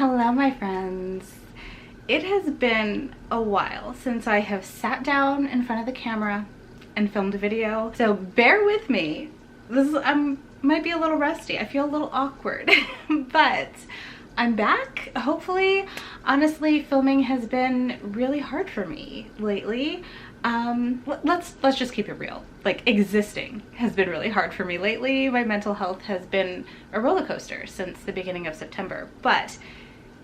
Hello my friends. It has been a while since I have sat down in front of the camera and filmed a video, so bear with me. I might be a little rusty. I feel a little awkward, but I'm back, hopefully. Honestly, filming has been really hard for me lately. Let's just keep it real. Like, existing has been really hard for me lately. My mental health has been a roller coaster since the beginning of September, but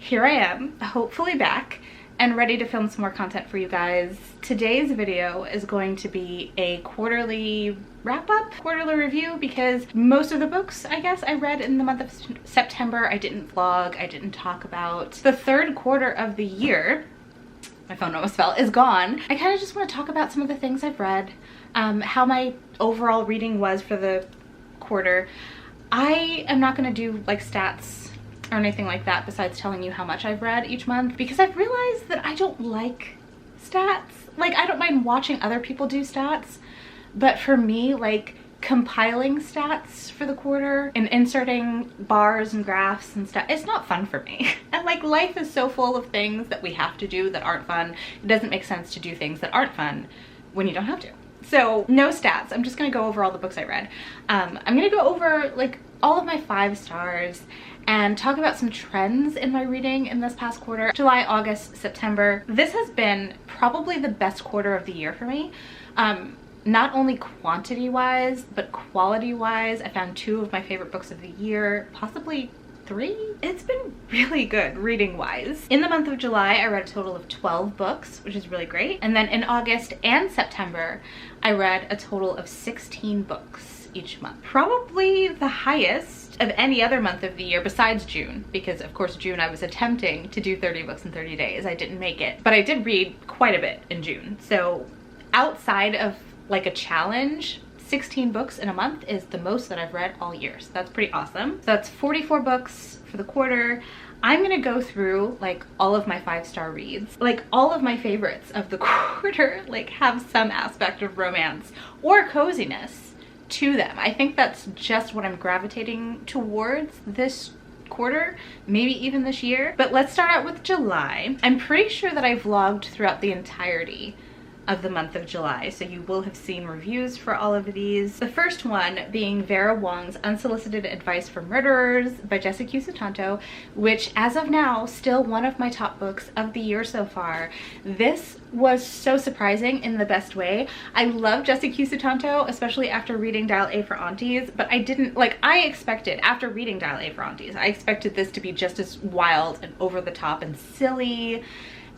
here I am, hopefully back and ready to film some more content for you guys. Today's video is going to be a quarterly wrap-up, quarterly review, because most of the books, I guess, I read in the month of September, I didn't vlog, I didn't talk about. The third quarter of the year, my phone almost fell, is gone. I kind of just want to talk about some of the things I've read, how my overall reading was for the quarter. I am not going to do like stats or anything like that besides telling you how much I've read each month, because I've realized that I don't like stats. Like, I don't mind watching other people do stats, but for me, like, compiling stats for the quarter and inserting bars and graphs and stuff, it's not fun for me. And like, life is so full of things that we have to do that aren't fun. It doesn't make sense to do things that aren't fun when you don't have to. So no stats. I'm just gonna go over all the books I read. I'm gonna go over like all of my 5 stars and talk about some trends in my reading in this past quarter. July, August, September. This has been probably the best quarter of the year for me. Not only quantity-wise, but quality-wise. I found 2 of my favorite books of the year, possibly 3. It's been really good reading-wise. In the month of July, I read a total of 12 books, which is really great. And then in August and September, I read a total of 16 books each month. Probably the highest of any other month of the year besides June, because of course June I was attempting to do 30 books in 30 days. I didn't make it, but I did read quite a bit in June. So outside of like a challenge, 16 books in a month is the most that I've read all year. So that's pretty awesome. So that's 44 books for the quarter. I'm gonna go through like all of my 5-star reads. Like, all of my favorites of the quarter like have some aspect of romance or coziness to them. I think that's just what I'm gravitating towards this quarter, maybe even this year. But let's start out with July. I'm pretty sure that I vlogged throughout the entirety of the month of July, so you will have seen reviews for all of these. The first one being Vera Wong's Unsolicited Advice for Murderers by Jesse Q. Sutanto, which as of now, still one of my top books of the year so far. This was so surprising in the best way. I love Jesse Q. Sutanto, especially after reading Dial A for Aunties, but I didn't, like, I expected, after reading Dial A for Aunties, I expected this to be just as wild and over the top and silly.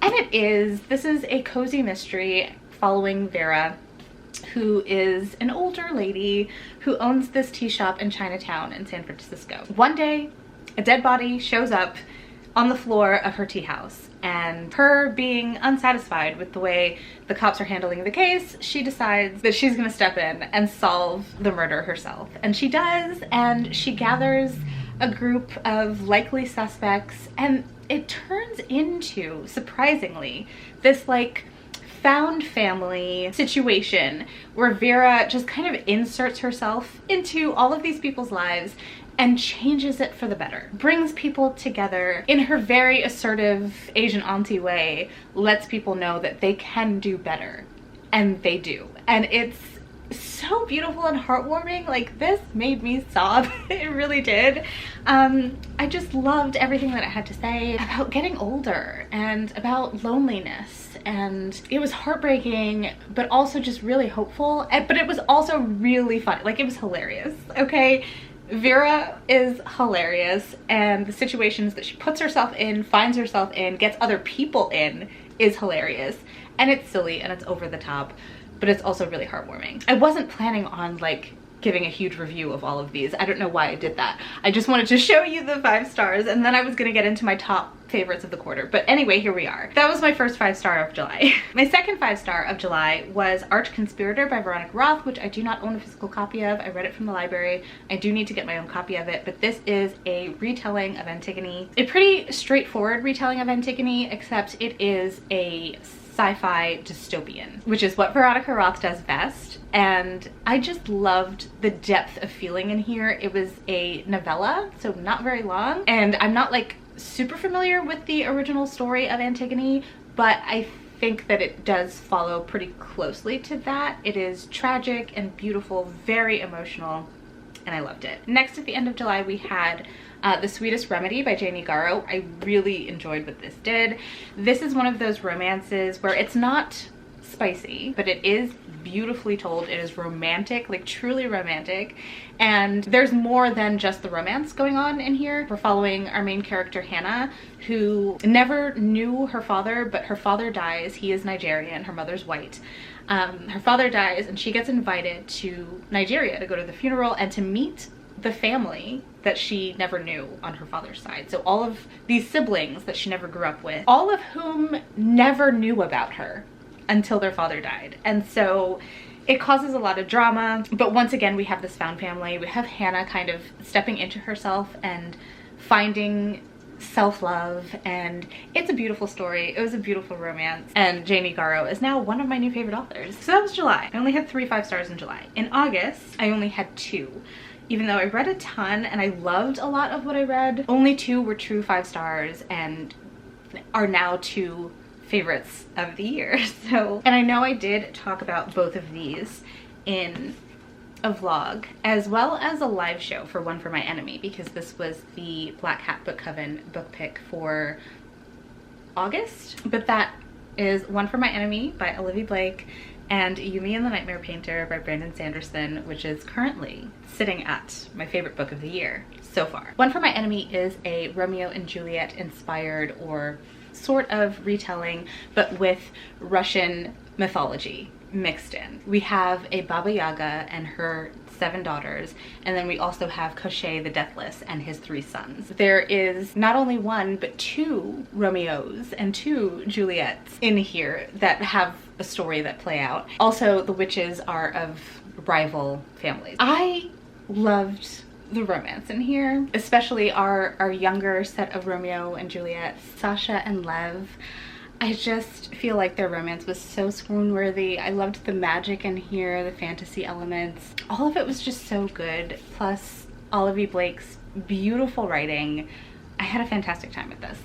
And it is. This is a cozy mystery following Vera, who is an older lady who owns this tea shop in Chinatown in San Francisco. One day, a dead body shows up on the floor of her tea house, and her being unsatisfied with the way the cops are handling the case, she decides that she's gonna step in and solve the murder herself. And she does, and she gathers a group of likely suspects, and it turns into, surprisingly, this like found family situation where Vera just kind of inserts herself into all of these people's lives and changes it for the better. Brings people together in her very assertive Asian auntie way, lets people know that they can do better, and they do. And it's so beautiful and heartwarming. Like, this made me sob. It really did. I just loved everything that it had to say about getting older and about loneliness, and it was heartbreaking but also just really hopeful, but it was also really fun. Like, it was hilarious. Okay, Vera is hilarious, and the situations that she puts herself in, finds herself in, gets other people in is hilarious, and it's silly and it's over the top, but it's also really heartwarming. I wasn't planning on like giving a huge review of all of these. I don't know why I did that. I just wanted to show you the 5 stars, and then I was gonna get into my top favorites of the quarter. But anyway, here we are. That was my first 5-star of July. My second 5-star of July was Conspirator by Veronica Roth, which I do not own a physical copy of. I read it from the library. I do need to get my own copy of it, but this is a retelling of Antigone. A pretty straightforward retelling of Antigone, except it is a sci-fi dystopian, which is what Veronica Roth does best. And I just loved the depth of feeling in here. It was a novella, so not very long, and I'm not like super familiar with the original story of Antigone, but I think that it does follow pretty closely to that. It is tragic and beautiful, very emotional, and I loved it. Next, at the end of July, we had The Sweetest Remedy by Janie Garrow. I really enjoyed what this did. This is one of those romances where it's not spicy, but it is beautifully told. It is romantic, like truly romantic, and there's more than just the romance going on in here. We're following our main character Hannah, who never knew her father, but her father dies. He is Nigerian, her mother's white. Her father dies and she gets invited to Nigeria to go to the funeral and to meet the family that she never knew on her father's side. So all of these siblings that she never grew up with, all of whom never knew about her until their father died. And so it causes a lot of drama, but once again we have this found family. We have Hannah kind of stepping into herself and finding self-love, and it's a beautiful story. It was a beautiful romance, and Janie Garrow is now one of my new favorite authors. So that was July. I only had 3 5-stars in July. In August, I only had 2. Even though I read a ton and I loved a lot of what I read, only 2 were true 5 stars and are now 2 favorites of the year. So, and I know I did talk about both of these in a vlog as well as a live show for One for My Enemy, because this was the Black Hat Book Coven book pick for August. But that is One for My Enemy by Olivia Blake and Yumi and the Nightmare Painter by Brandon Sanderson, which is currently sitting at my favorite book of the year so far. One for My Enemy is a Romeo and Juliet inspired or sort of retelling, but with Russian mythology mixed in. We have a Baba Yaga and her 7 daughters, and then we also have Koshchei the Deathless and his 3 sons. There is not only 1 but 2 Romeos and 2 Juliets in here that have a story that play out. Also, the witches are of rival families. I loved the romance in here, especially our younger set of Romeo and Juliet, Sasha and Lev. I just feel like their romance was so swoon-worthy. I loved the magic in here, the fantasy elements. All of it was just so good. Plus Olivia Blake's beautiful writing. I had a fantastic time with this.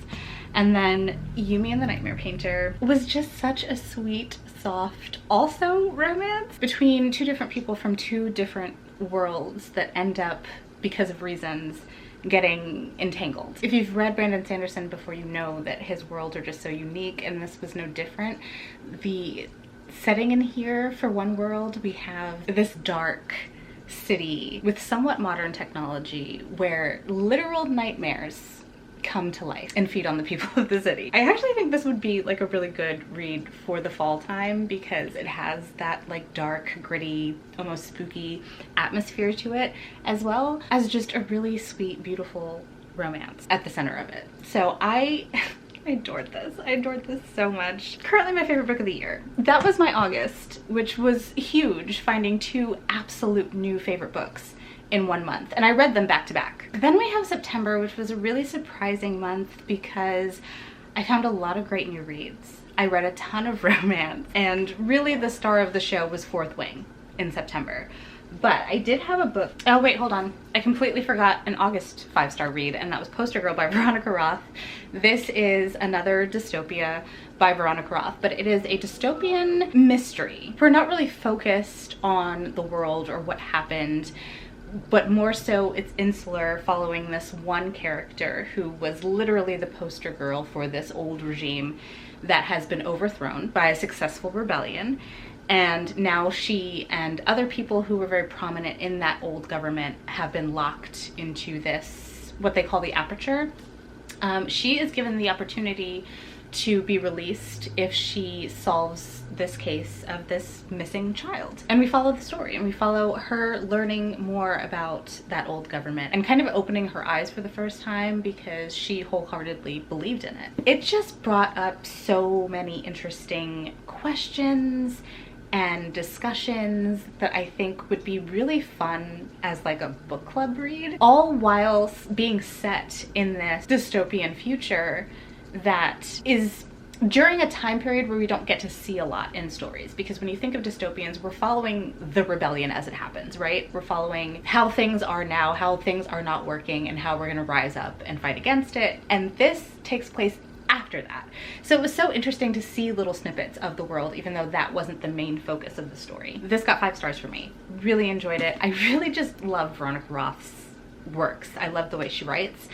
And then Yumi and the Nightmare Painter was just such a sweet, soft, also romance between 2 different people from 2 different worlds that end up, because of reasons, getting entangled. If you've read Brandon Sanderson before, you know that his worlds are just so unique, and this was no different. The setting in here, for one world, we have this dark city with somewhat modern technology where literal nightmares come to life and feed on the people of the city. I actually think this would be like a really good read for the fall time because it has that like dark, gritty, almost spooky atmosphere to it, as well as just a really sweet, beautiful romance at the center of it. So I adored this. I adored this so much. Currently my favorite book of the year. That was my August, which was huge, finding 2 absolute new favorite books in 1 month, and I read them back to back. Then we have September, which was a really surprising month because I found a lot of great new reads. I read a ton of romance, and really the star of the show was Fourth Wing in September. But I did have a book. Oh wait, hold on. I completely forgot an August 5-star read, and that was Poster Girl by Veronica Roth. This is another dystopia by Veronica Roth, but it is a dystopian mystery. We're not really focused on the world or what happened, but more so it's insular, following this one character who was literally the poster girl for this old regime that has been overthrown by a successful rebellion. And now she and other people who were very prominent in that old government have been locked into this, what they call the aperture. She is given the opportunity to be released if she solves this case of this missing child. And we follow the story, and we follow her learning more about that old government and kind of opening her eyes for the first time because she wholeheartedly believed in it. It just brought up so many interesting questions and discussions that I think would be really fun as like a book club read, all while being set in this dystopian future that is during a time period where we don't get to see a lot in stories, because when you think of dystopians, we're following the rebellion as it happens, right? We're following how things are now, how things are not working, and how we're gonna rise up and fight against it. And this takes place after that. So it was so interesting to see little snippets of the world, even though that wasn't the main focus of the story. This got 5 stars for me. Really enjoyed it. I really just love Veronica Roth's works. I love the way she writes,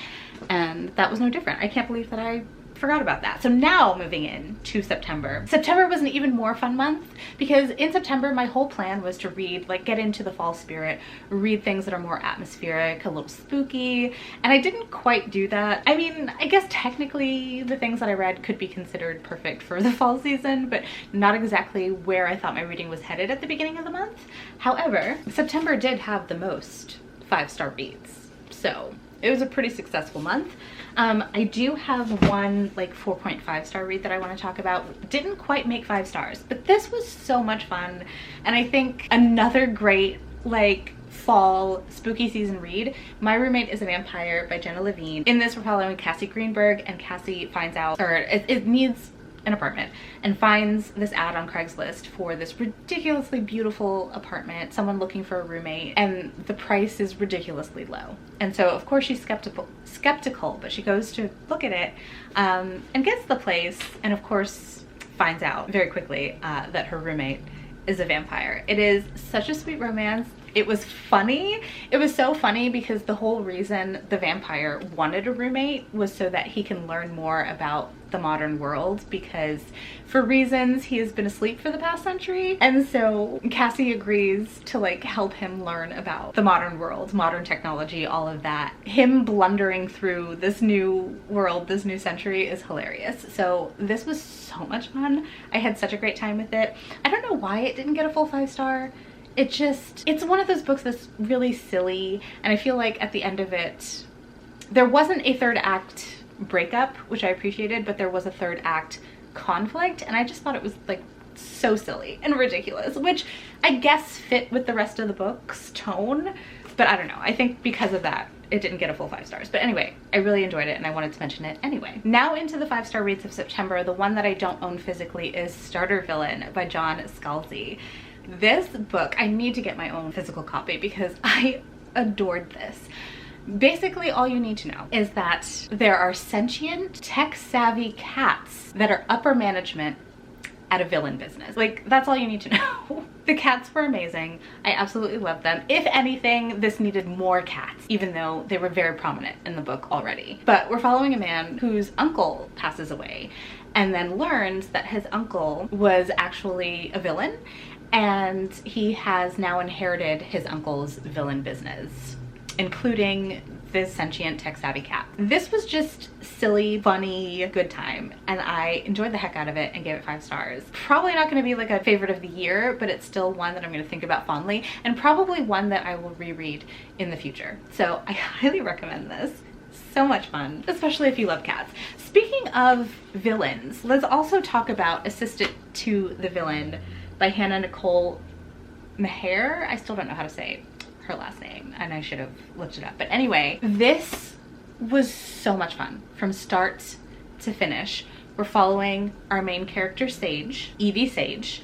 and that was no different. I can't believe that I forgot about that. So now moving in to September. September was an even more fun month, because in September my whole plan was to read, like, get into the fall spirit, read things that are more atmospheric, a little spooky, and I didn't quite do that. I mean, I guess technically the things that I read could be considered perfect for the fall season, but not exactly where I thought my reading was headed at the beginning of the month. However, September did have the most 5-star reads, so it was a pretty successful month. I do have one like 4.5 star read that I want to talk about. Didn't quite make 5 stars, but this was so much fun. And I think another great like fall spooky season read, My Roommate is a Vampire by Jenna Levine. In this, we're following Cassie Greenberg, and Cassie finds out, or it needs an apartment, and finds this ad on Craigslist for this ridiculously beautiful apartment, someone looking for a roommate, and the price is ridiculously low. And so of course she's skeptical, but she goes to look at it and gets the place, and of course finds out very quickly that her roommate is a vampire. It is such a sweet romance. It was funny. It was so funny because the whole reason the vampire wanted a roommate was so that he can learn more about the modern world, because for reasons he has been asleep for the past century. And so Cassie agrees to like help him learn about the modern world, modern technology, all of that. Him blundering through this new world, this new century is hilarious. So this was so much fun. I had such a great time with it. I don't know why it didn't get a full 5 star. It's one of those books that's really silly, and I feel like at the end of it, there wasn't a 3rd act breakup, which I appreciated, but there was a 3rd act conflict, and I just thought it was like so silly and ridiculous, which I guess fit with the rest of the book's tone, but I don't know. I think because of that, it didn't get a full 5 stars. But anyway, I really enjoyed it and I wanted to mention it anyway. Now into the 5-star reads of September. The one that I don't own physically is Starter Villain by John Scalzi. This book, I need to get my own physical copy because I adored this. Basically, all you need to know is that there are sentient, tech-savvy cats that are upper management at a villain business. Like, that's all you need to know. The cats were amazing. I absolutely loved them. If anything, this needed more cats, even though they were very prominent in the book already. But we're following a man whose uncle passes away and then learns that his uncle was actually a villain, and he has now inherited his uncle's villain business, including this sentient tech-savvy cat. This was just silly, funny, good time, and I enjoyed the heck out of it and gave it 5 stars. Probably not going to be like a favorite of the year, but it's still one that I'm going to think about fondly, and probably one that I will reread in the future. So I highly recommend this. So much fun, especially if you love cats. Speaking of villains, let's also talk about Assistant to the Villain by Hannah Nicole Maher. I still don't know how to say her last name, and I should have looked it up. But anyway, this was so much fun from start to finish. We're following our main character, Sage, Evie Sage,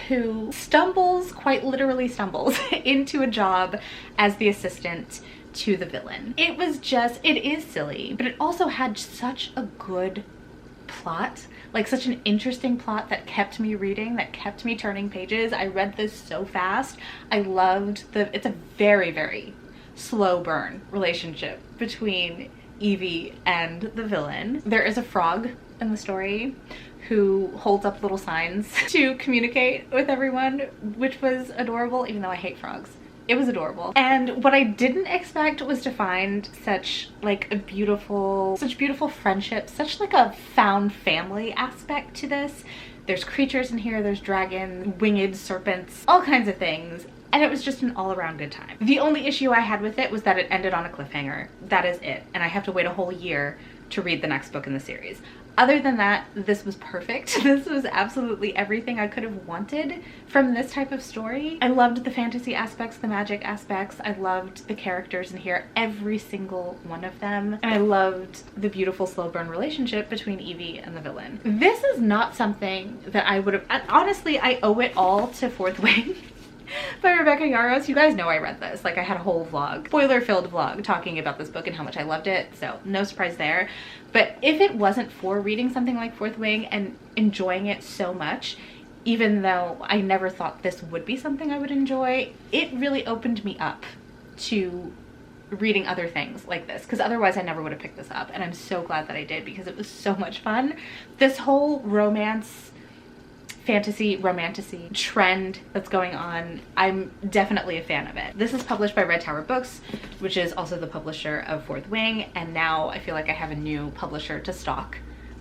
who stumbles, quite literally stumbles, into a job as the assistant to the villain. It is silly, but it also had such a good plot, like such an interesting plot that kept me reading, that kept me turning pages. I read this so fast. I loved it's a very, very slow burn relationship between Evie and the villain. There is a frog in the story who holds up little signs to communicate with everyone, which was adorable, even though I hate frogs. It was adorable. And what I didn't expect was to find such beautiful friendships, such like a found family aspect to this. There's creatures in here, there's dragons, winged serpents, all kinds of things. And it was just an all-around good time. The only issue I had with it was that it ended on a cliffhanger. That is it. And I have to wait a whole year to read the next book in the series. Other than that, this was perfect. This was absolutely everything I could have wanted from this type of story. I loved the fantasy aspects, the magic aspects. I loved the characters in here, every single one of them. And I loved the beautiful slow burn relationship between Evie and the villain. This is not something that I would have, honestly, I owe it all to Fourth Wing by Rebecca Yarros. You guys know I read this. Like, I had a whole vlog, spoiler-filled vlog, talking about this book and how much I loved it, so no surprise there. But if it wasn't for reading something like Fourth Wing and enjoying it so much, even though I never thought this would be something I would enjoy, it really opened me up to reading other things like this, because otherwise I never would have picked this up, and I'm so glad that I did because it was so much fun. This whole romance, fantasy, romantasy trend that's going on, I'm definitely a fan of it. This is published by Red Tower Books, which is also the publisher of Fourth Wing, and now I feel like I have a new publisher to stalk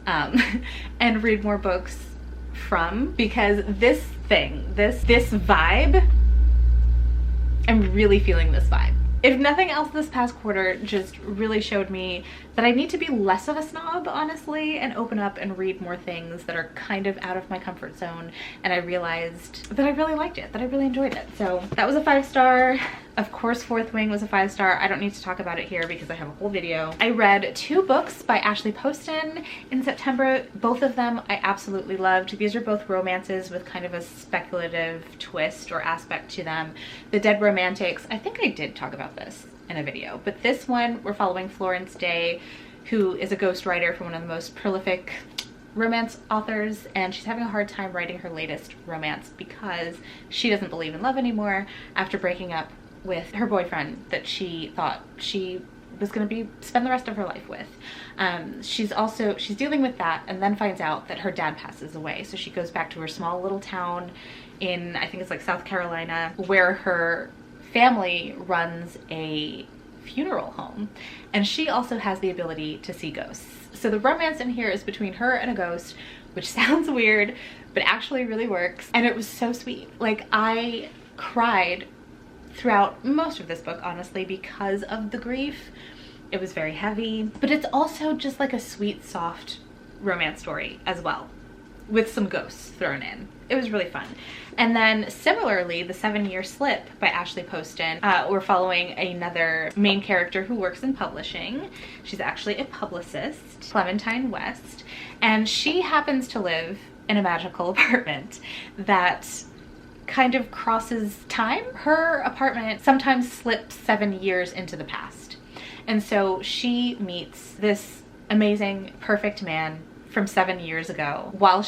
and read more books from, because this thing, this vibe, I'm really feeling this vibe. If nothing else, this past quarter just really showed me that I need to be less of a snob, honestly, and open up and read more things that are kind of out of my comfort zone. And I realized that I really liked it, that I really enjoyed it. So that was a 5-star. Of course, Fourth Wing was a 5-star. I don't need to talk about it here because I have a whole video. I read 2 books by Ashley Poston in September. Both of them I absolutely loved. These are both romances with kind of a speculative twist or aspect to them. The Dead Romantics, I think I did talk about this in a video, but this one we're following Florence Day, who is a ghostwriter for one of the most prolific romance authors, and she's having a hard time writing her latest romance because she doesn't believe in love anymore after breaking up with her boyfriend that she thought she was going to spend the rest of her life with. She's dealing with that, and then finds out that her dad passes away, so she goes back to her small little town in, I think it's like South Carolina, where her family runs a funeral home, and she also has the ability to see ghosts. So the romance in here is between her and a ghost, which sounds weird but actually really works, and it was so sweet. Like, I cried throughout most of this book, honestly, because of the grief. It was very heavy, but it's also just like a sweet, soft romance story as well, with some ghosts thrown in. It was really fun. And then similarly, the 7-Year Slip by Ashley Poston, we're following another main character who works in publishing. She's actually a publicist, Clementine West, and she happens to live in a magical apartment that kind of crosses time. Her apartment sometimes slips 7 years into the past. And so she meets this amazing, perfect man from 7 years ago while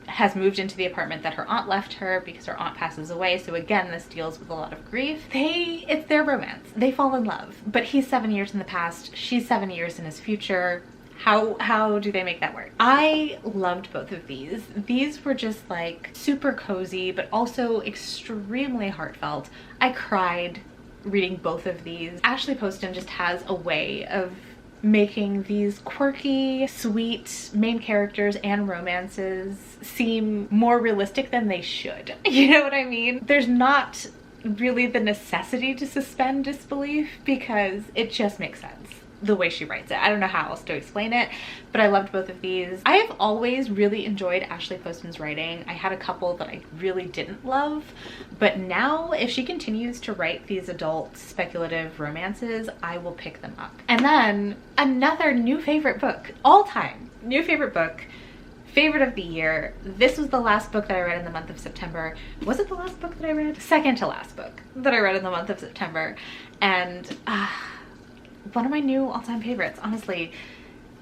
has moved into the apartment that her aunt left her because her aunt passes away. So again, this deals with a lot of grief. It's their romance. They fall in love, but he's 7 years in the past, she's 7 years in his future. How do they make that work? I loved both of these. These were just like super cozy, but also extremely heartfelt. I cried reading both of these. Ashley Poston just has a way of making these quirky, sweet main characters and romances seem more realistic than they should. You know what I mean? There's not really the necessity to suspend disbelief because it just makes sense the way she writes it. I don't know how else to explain it, but I loved both of these. I have always really enjoyed Ashley Poston's writing. I had a couple that I really didn't love, but now if she continues to write these adult speculative romances, I will pick them up. And then another new favorite book, all time new favorite book, favorite of the year. This was the last book that I read in the month of September. Was it the last book that I read? Second to last book that I read in the month of September. And one of my new all-time favorites, honestly,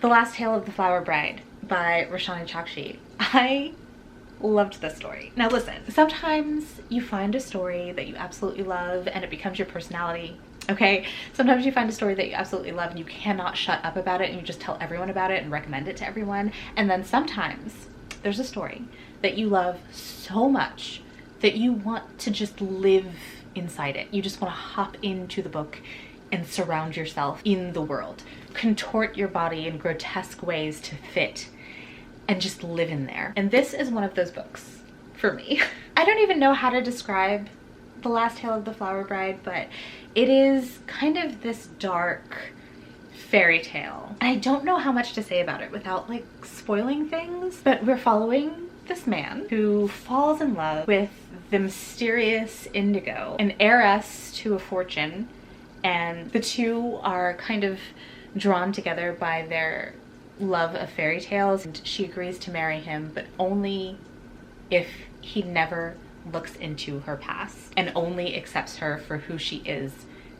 The Last Tale of the Flower Bride by Roshani Chokshi. I loved this story. Now listen, sometimes you find a story that you absolutely love and it becomes your personality, okay? Sometimes you find a story that you absolutely love and you cannot shut up about it and you just tell everyone about it and recommend it to everyone. And then sometimes there's a story that you love so much that you want to just live inside it. You just want to hop into the book and surround yourself in the world. Contort your body in grotesque ways to fit and just live in there. And this is one of those books for me. I don't even know how to describe The Last Tale of the Flower Bride, but it is kind of this dark fairy tale. And I don't know how much to say about it without like spoiling things, but we're following this man who falls in love with the mysterious Indigo, an heiress to a fortune, and the two are kind of drawn together by their love of fairy tales. And she agrees to marry him, but only if he never looks into her past and only accepts her for who she is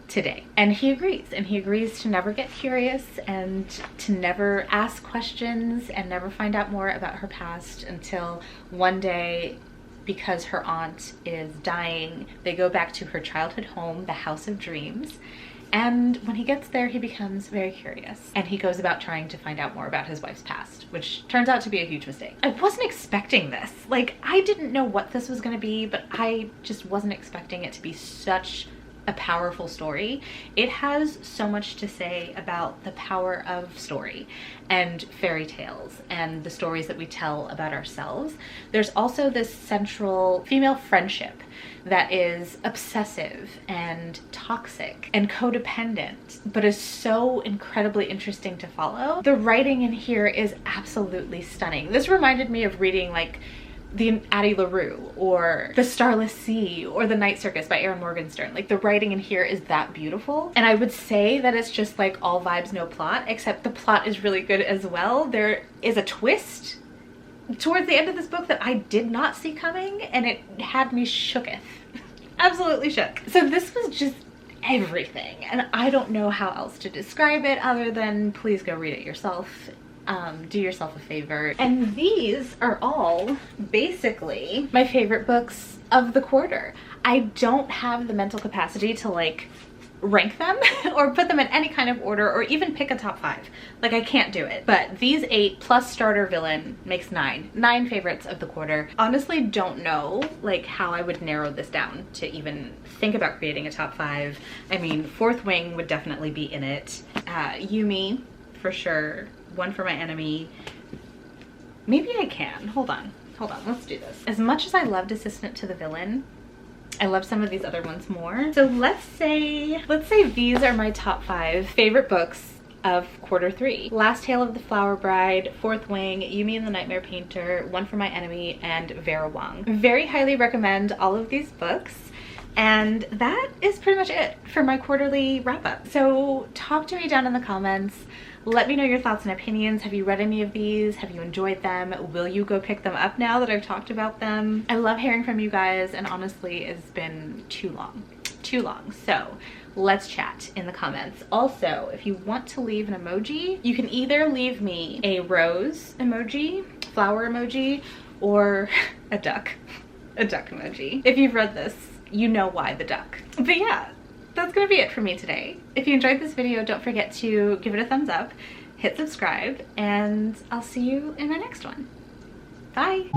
today. And he agrees to never get curious and to never ask questions and never find out more about her past until one day, because her aunt is dying, they go back to her childhood home, the House of Dreams. And when he gets there, he becomes very curious and he goes about trying to find out more about his wife's past, which turns out to be a huge mistake. I wasn't expecting this. Like, I didn't know what this was gonna be, but I just wasn't expecting it to be such a powerful story. It has so much to say about the power of story and fairy tales and the stories that we tell about ourselves. There's also this central female friendship that is obsessive and toxic and codependent, but is so incredibly interesting to follow. The writing in here is absolutely stunning. This reminded me of reading like the Addie LaRue or The Starless Sea or The Night Circus by Erin Morgenstern. Like, the writing in here is that beautiful. And I would say that it's just like all vibes, no plot, except the plot is really good as well. There is a twist towards the end of this book that I did not see coming, and it had me shooketh. Absolutely shook. So this was just everything, and I don't know how else to describe it other than please go read it yourself. Do yourself a favor. And these are all basically my favorite books of the quarter. I don't have the mental capacity to like rank them or put them in any kind of order or even pick a top 5. Like, I can't do it. But these 8 plus starter villain makes 9 favorites of the quarter. Honestly, don't know like how I would narrow this down to even think about creating a top 5. I mean, Fourth Wing would definitely be in it. Yumi for sure. One for My Enemy. Maybe I can. Hold on, let's do this. As much as I loved Assistant to the Villain, I love some of these other ones more. So let's say these are my top 5 favorite books of quarter 3. Last Tale of the Flower Bride, Fourth Wing, Yumi and the Nightmare Painter, One for My Enemy, and Vera Wang. Very highly recommend all of these books. And that is pretty much it for my quarterly wrap up. So talk to me down in the comments. Let me know your thoughts and opinions. Have you read any of these? Have you enjoyed them? Will you go pick them up now that I've talked about them? I love hearing from you guys, and honestly, it's been too long. So let's chat in the comments. Also, if you want to leave an emoji, you can either leave me a rose emoji, flower emoji, or a duck emoji. If you've read this, you know why the duck. But yeah, that's gonna be it for me today. If you enjoyed this video, don't forget to give it a thumbs up, hit subscribe, and I'll see you in my next one. Bye.